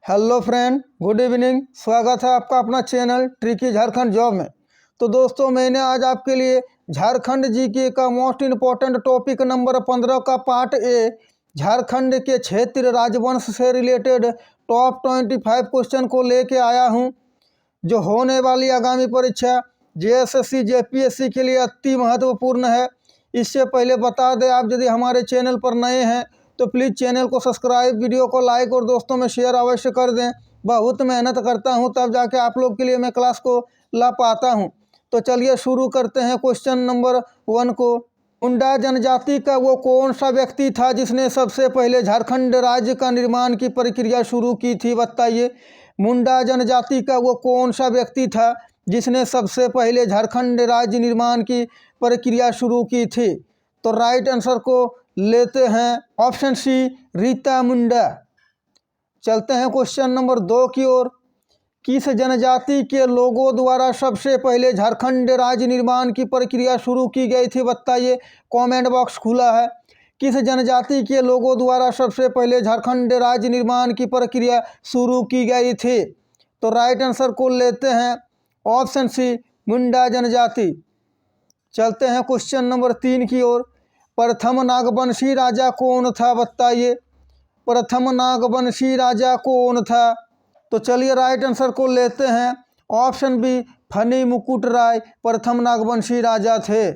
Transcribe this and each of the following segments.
Hello friend, good evening. स्वागत है आपका अपना चैनल ट्रिकी झारखंड जॉब में। तो दोस्तों, मैंने आज आपके लिए झारखंड जीके का मोस्ट इम्पोर्टेंट टॉपिक नंबर 15 का पार्ट ए, झारखंड के क्षेत्र राजवंश से रिलेटेड टॉप 25 क्वेश्चन को लेके आया हूं, जो होने वाली आगामी परीक्षा जेएसएससी जेपीएससी के लिए अति महत्वपूर्ण है। इससे पहले बता दें, आप यदि हमारे चैनल पर नए हैं तो प्लीज़ चैनल को सब्सक्राइब, वीडियो को लाइक और दोस्तों में शेयर अवश्य कर दें। बहुत मेहनत करता हूं, तब जाके आप लोग के लिए मैं क्लास को ला पाता हूं। तो चलिए शुरू करते हैं क्वेश्चन नंबर 1 को। मुंडा जनजाति का वो कौन सा व्यक्ति था जिसने सबसे पहले झारखंड राज्य का निर्माण की प्रक्रिया शुरू की थी, बताइए। मुंडा जनजाति का वो कौन सा व्यक्ति था जिसने सबसे पहले झारखंड राज्य निर्माण की प्रक्रिया शुरू की थी? तो राइट आंसर को लेते हैं ऑप्शन सी, रीता मुंडा। चलते हैं क्वेश्चन नंबर 2 की ओर। किस जनजाति के लोगों द्वारा सबसे पहले झारखंड राज्य निर्माण की प्रक्रिया शुरू की गई थी, बताइए। कमेंट बॉक्स खुला है। किस जनजाति के लोगों द्वारा सबसे पहले झारखंड राज्य निर्माण की प्रक्रिया शुरू की गई थी? तो राइट आंसर को लेते हैं ऑप्शन सी, मुंडा जनजाति। चलते हैं क्वेश्चन नंबर 3 की ओर। प्रथम नागवंशी राजा कौन था, बताइए। प्रथम नागवंशी राजा कौन था? तो चलिए राइट आंसर को लेते हैं ऑप्शन बी, फनी मुकुट राय प्रथम नागवंशी राजा थे।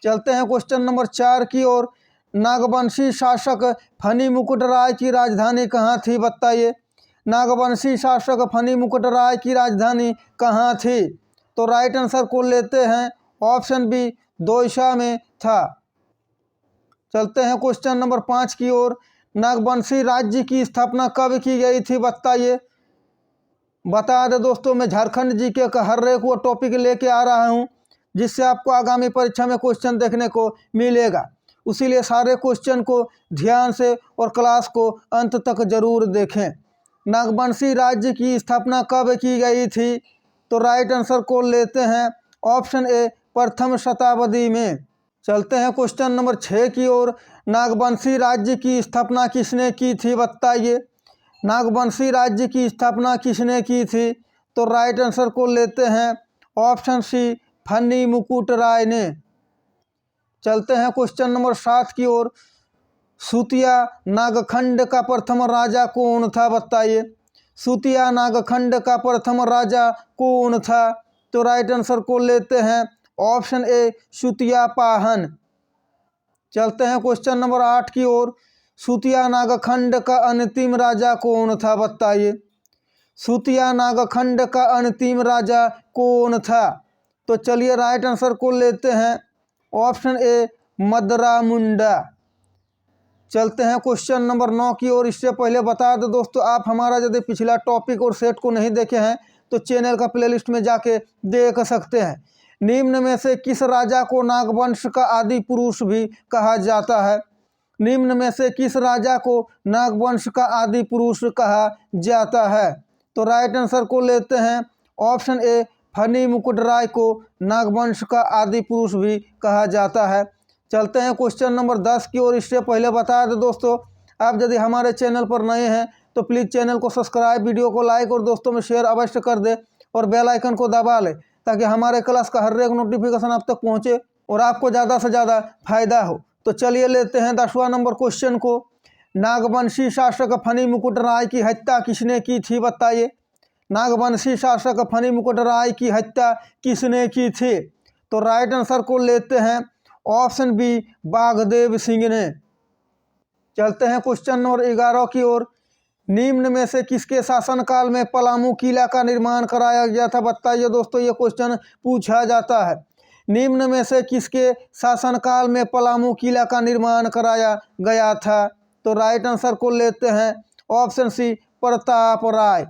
चलते हैं क्वेश्चन नंबर 4 की ओर। नागवंशी शासक फनी मुकुट राय की राजधानी कहाँ थी, बताइए। नागवंशी शासक फनी मुकुट राय की राजधानी कहाँ थी? तो राइट आंसर को लेते हैं ऑप्शन बी, दोईसा में था। चलते हैं क्वेश्चन नंबर 5 की ओर। नागवंशी राज्य की स्थापना कब की गई थी, बताइए। बता दें दोस्तों, मैं झारखंड जीके का हर एक वो टॉपिक लेके आ रहा हूं जिससे आपको आगामी परीक्षा में क्वेश्चन देखने को मिलेगा। इसीलिए सारे क्वेश्चन को ध्यान से और क्लास को अंत तक जरूर देखें। नागवंशी राज्य की स्थापना कब की गई थी? तो राइट आंसर को लेते हैं ऑप्शन ए, प्रथम शताब्दी में। चलते हैं क्वेश्चन नंबर 6 की ओर। नागवंशी राज्य की स्थापना किसने की थी, बताइए। नागवंशी राज्य की स्थापना किसने की थी? तो राइट आंसर को लेते हैं ऑप्शन सी, फनी मुकुट राय ने। चलते हैं क्वेश्चन नंबर 7 की ओर। सुतिया नागखंड का प्रथम राजा कौन था, बताइए। सुतिया नागखंड का प्रथम राजा कौन था? तो राइट आंसर को लेते हैं ऑप्शन ए, सुतिया पाहन। चलते हैं क्वेश्चन नंबर 8 की ओर। सुतिया नागखंड का अंतिम राजा कौन था, बताइए। सुतिया नागखंड का अंतिम राजा कौन था? तो चलिए राइट आंसर को लेते हैं ऑप्शन ए, मदरा मुंडा। चलते हैं क्वेश्चन नंबर 9 की ओर। इससे पहले बता दें दोस्तों, आप हमारा यदि पिछला टॉपिक और सेट को नहीं देखे हैं तो चैनल का प्लेलिस्ट में जाके देख सकते हैं। निम्न में से किस राजा को नागवंश का आदि पुरुष भी कहा जाता है? निम्न में से किस राजा को नागवंश का आदि पुरुष कहा जाता है? तो राइट आंसर को लेते हैं ऑप्शन ए, फनी मुकुट राय को नागवंश का आदि पुरुष भी कहा जाता है। चलते हैं क्वेश्चन नंबर 10 की ओर। इससे पहले बता दें दोस्तों, आप यदि हमारे चैनल पर नए हैं तो प्लीज़ चैनल को सब्सक्राइब, वीडियो को लाइक और दोस्तों में शेयर अवश्य कर दें और बेल आइकन को दबा लें ताकि हमारे क्लास का हर एक नोटिफिकेशन आप तक पहुंचे और आपको ज़्यादा से ज़्यादा फायदा हो। तो चलिए लेते हैं 10वां नंबर क्वेश्चन को। नागवंशी शासक फनी मुकुट राय की हत्या किसने की थी, बताइए। नागवंशी शासक फनी मुकुट राय की हत्या किसने की थी? तो राइट आंसर को लेते हैं ऑप्शन बी, बाघदेव सिंह ने। चलते हैं क्वेश्चन नंबर 11 की ओर। निम्न में से किसके शासनकाल में पलामू किला का निर्माण कराया गया था, बताइए दोस्तों। ये क्वेश्चन पूछा जाता है। निम्न में से किसके शासनकाल में पलामू किला का निर्माण कराया गया था? तो राइट आंसर को लेते हैं ऑप्शन सी, प्रताप राय।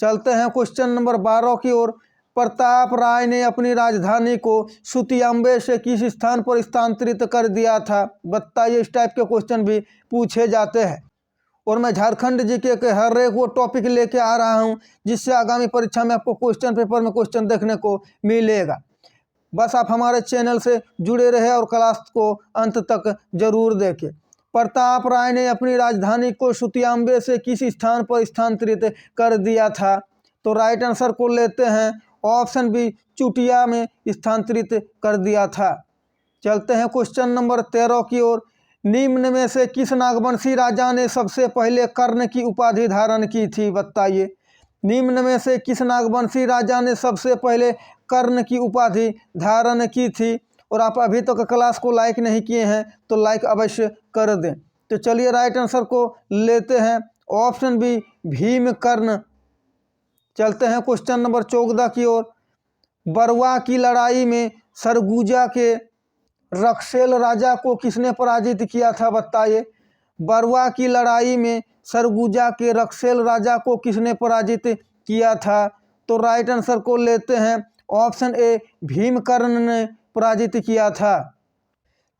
चलते हैं क्वेश्चन नंबर 12 की ओर। प्रताप राय ने अपनी राजधानी को सुतियांबे से किस स्थान पर स्थानांतरित कर दिया था, बताइए। इस टाइप के क्वेश्चन भी पूछे जाते हैं और मैं झारखंड जीके के हर एक वो टॉपिक लेके आ रहा हूं जिससे आगामी परीक्षा में आपको क्वेश्चन पेपर में क्वेश्चन देखने को मिलेगा। बस आप हमारे चैनल से जुड़े रहे और क्लास को अंत तक जरूर देखें। प्रताप राय ने अपनी राजधानी को सुतियाम्बे से किस स्थान पर स्थानांतरित कर दिया था? तो राइट आंसर को लेते हैं ऑप्शन बी, चुटिया में स्थानांतरित कर दिया था। चलते हैं क्वेश्चन नंबर 13 की ओर। निम्न में से किस नागवंशी राजा ने सबसे पहले कर्ण की उपाधि धारण की थी? बताइए। निम्न में से किस नागवंशी राजा ने सबसे पहले कर्ण की उपाधि धारण की थी? और आप अभी तक क्लास को लाइक नहीं किए हैं तो लाइक अवश्य कर दें। तो चलिए राइट आंसर को लेते हैं ऑप्शन बी, भीमकर्ण। चलते हैं क्वेश्चन नंबर 14 की ओर। बरवा की लड़ाई में सरगुजा के रक्सेल राजा को किसने पराजित किया था? बताइए। बरवा की लड़ाई में सरगुजा के रक्सेल राजा को किसने पराजित किया था? तो राइट आंसर को लेते हैं ऑप्शन ए, भीमकर्ण ने पराजित किया था।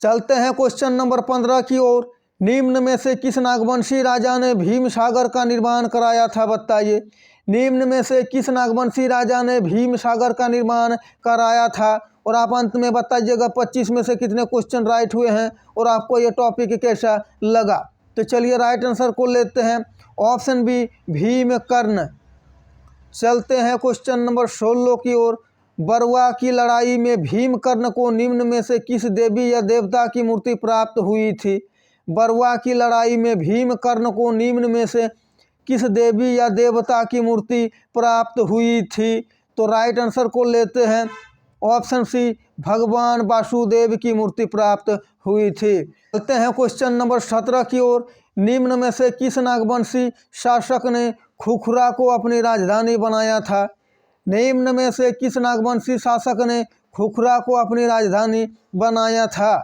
चलते हैं क्वेश्चन नंबर 15 की ओर। निम्न में से किस नागवंशी राजा ने भीम सागर का निर्माण कराया था? बताइए। निम्न में से किस नागवंशी राजा ने भीम सागर का निर्माण कराया था? और आप अंत में बताइएगा 25 में से कितने क्वेश्चन राइट हुए हैं और आपको ये टॉपिक कैसा लगा। तो चलिए राइट आंसर को लेते हैं ऑप्शन बी, भीमकर्ण। चलते हैं क्वेश्चन नंबर 16 की ओर। बरवा की लड़ाई में भीमकर्ण को निम्न में से किस देवी या देवता की मूर्ति प्राप्त हुई थी? बरवा की लड़ाई में भीमकर्ण को निम्न में से किस देवी या देवता की मूर्ति प्राप्त हुई थी? तो राइट आंसर को लेते हैं ऑप्शन सी, भगवान वासुदेव की मूर्ति प्राप्त हुई थी। चलते हैं क्वेश्चन नंबर 17 की ओर। निम्न में से किस नागवंशी शासक ने खुखरा को अपनी राजधानी बनाया था? निम्न में से किस नागवंशी शासक ने खुखरा को अपनी राजधानी बनाया था?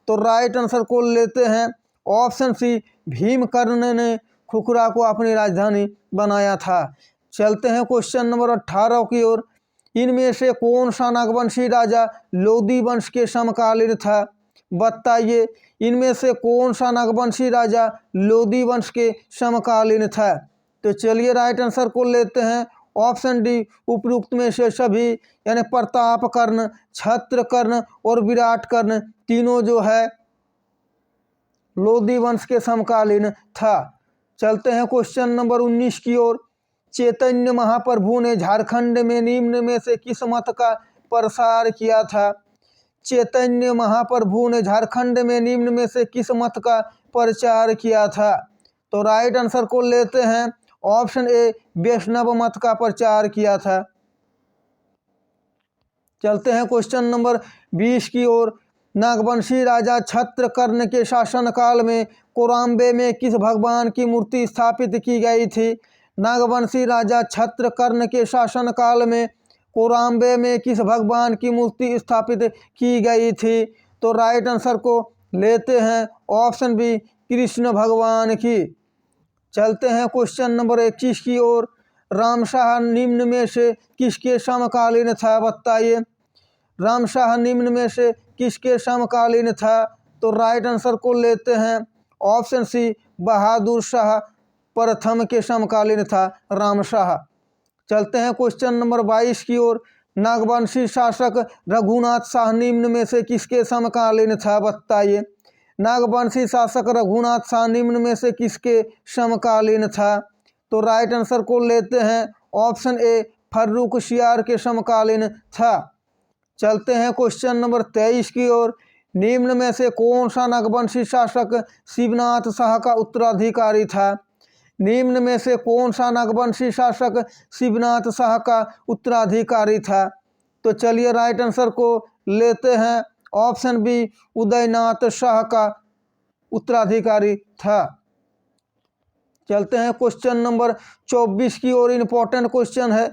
तो राइट आंसर को लेते हैं ऑप्शन सी, भीमकर्ण ने खुखरा को अपनी राजधानी बनाया था। चलते हैं क्वेश्चन नंबर 18 की ओर। इनमें से कौन सा नागवंशी राजा लोदी वंश के समकालीन था? बताइए। इनमें से कौन सा नागवंशी राजा लोदी वंश के समकालीन था? तो चलिए राइट आंसर को लेते हैं ऑप्शन डी, उपयुक्त में से सभी, यानी प्रतापकर्ण, छत्रकर्ण और विराटकर्ण तीनों जो है लोदी वंश के समकालीन था। चलते हैं क्वेश्चन नंबर 19 की ओर। चैतन्य महाप्रभु ने झारखंड में निम्न में से किस मत का प्रसार किया था? चैतन्य महाप्रभु ने झारखंड में निम्न में से किस मत का प्रचार किया था? तो राइट आंसर को लेते हैं ऑप्शन ए, वैष्णव मत का प्रचार किया था। चलते हैं क्वेश्चन नंबर 20 की ओर। नागवंशी राजा छत्रकर्ण के शासनकाल में कोराम्बे में किस भगवान की मूर्ति स्थापित की गई थी? नागवंशी राजा छत्रकर्ण के शासनकाल में कोराम्बे में किस भगवान की मूर्ति स्थापित की गई थी? तो राइट आंसर को लेते हैं ऑप्शन बी, कृष्ण भगवान की। चलते हैं क्वेश्चन नंबर 21 की ओर। रामशाह निम्न में से किसके समकालीन था? बताइए। रामशाह निम्न में से किसके समकालीन था? तो राइट आंसर को लेते हैं ऑप्शन सी, बहादुर शाह प्रथम के समकालीन था रामशाह। चलते हैं क्वेश्चन नंबर 22 की ओर। नागवंशी शासक रघुनाथ शाह निम्न में से किसके समकालीन था? बताइए। नागवंशी शासक रघुनाथ शाह निम्न में से किसके समकालीन था? तो राइट आंसर को लेते हैं ऑप्शन ए, फर्रुखसियार के समकालीन था। चलते हैं क्वेश्चन नंबर 23 की ओर। निम्न में से कौन सा नागवंशी शासक शिवनाथ शाह का उत्तराधिकारी था? निम्न में से कौन सा नागवंशी शासक शिवनाथ शाह का उत्तराधिकारी था? तो चलिए राइट आंसर को लेते हैं ऑप्शन बी, उदयनाथ शाह का उत्तराधिकारी था। चलते हैं क्वेश्चन नंबर 24 की ओर। इम्पोर्टेंट क्वेश्चन है।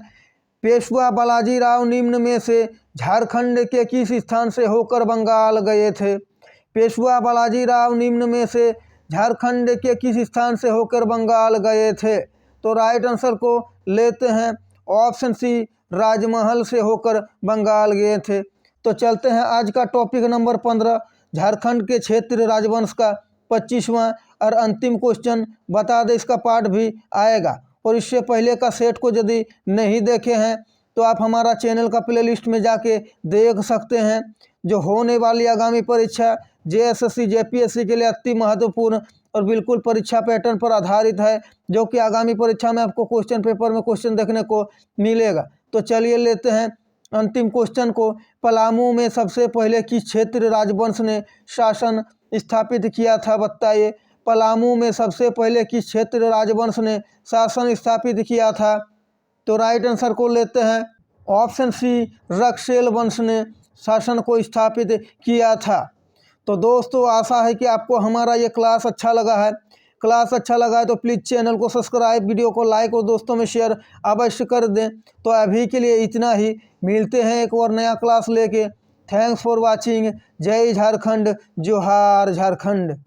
पेशवा बालाजी राव निम्न में से झारखंड के किस स्थान से होकर बंगाल गए थे? पेशवा बालाजी राव निम्न में से झारखंड के किस स्थान से होकर बंगाल गए थे? तो राइट आंसर को लेते हैं ऑप्शन सी, राजमहल से होकर बंगाल गए थे। तो चलते हैं आज का टॉपिक नंबर 15, झारखंड के क्षेत्र राजवंश का 25वां और अंतिम क्वेश्चन। बता दें इसका पार्ट भी आएगा। और इससे पहले का सेट को यदि नहीं देखे हैं तो आप हमारा चैनल का प्लेलिस्ट में जाके देख सकते हैं। जो होने वाली आगामी परीक्षा JSSC JPSC के लिए अति महत्वपूर्ण और बिल्कुल परीक्षा पैटर्न पर आधारित है, जो कि आगामी परीक्षा में आपको क्वेश्चन पेपर में क्वेश्चन देखने को मिलेगा। तो चलिए लेते हैं अंतिम क्वेश्चन को। पलामू में सबसे पहले किस क्षेत्र राजवंश ने शासन स्थापित किया था, बताइए। पलामू में सबसे पहले किस क्षेत्र राजवंश ने शासन स्थापित किया था? तो राइट आंसर को लेते हैं ऑप्शन सी, रक्सेल वंश ने शासन को स्थापित किया था। तो दोस्तों आशा है कि आपको हमारा ये क्लास अच्छा लगा है। क्लास अच्छा लगा है तो प्लीज़ चैनल को सब्सक्राइब, वीडियो को लाइक और दोस्तों में शेयर अवश्य कर दें। तो अभी के लिए इतना ही, मिलते हैं एक और नया क्लास लेके। Thanks for watching. जय झारखंड, जोहार झारखंड।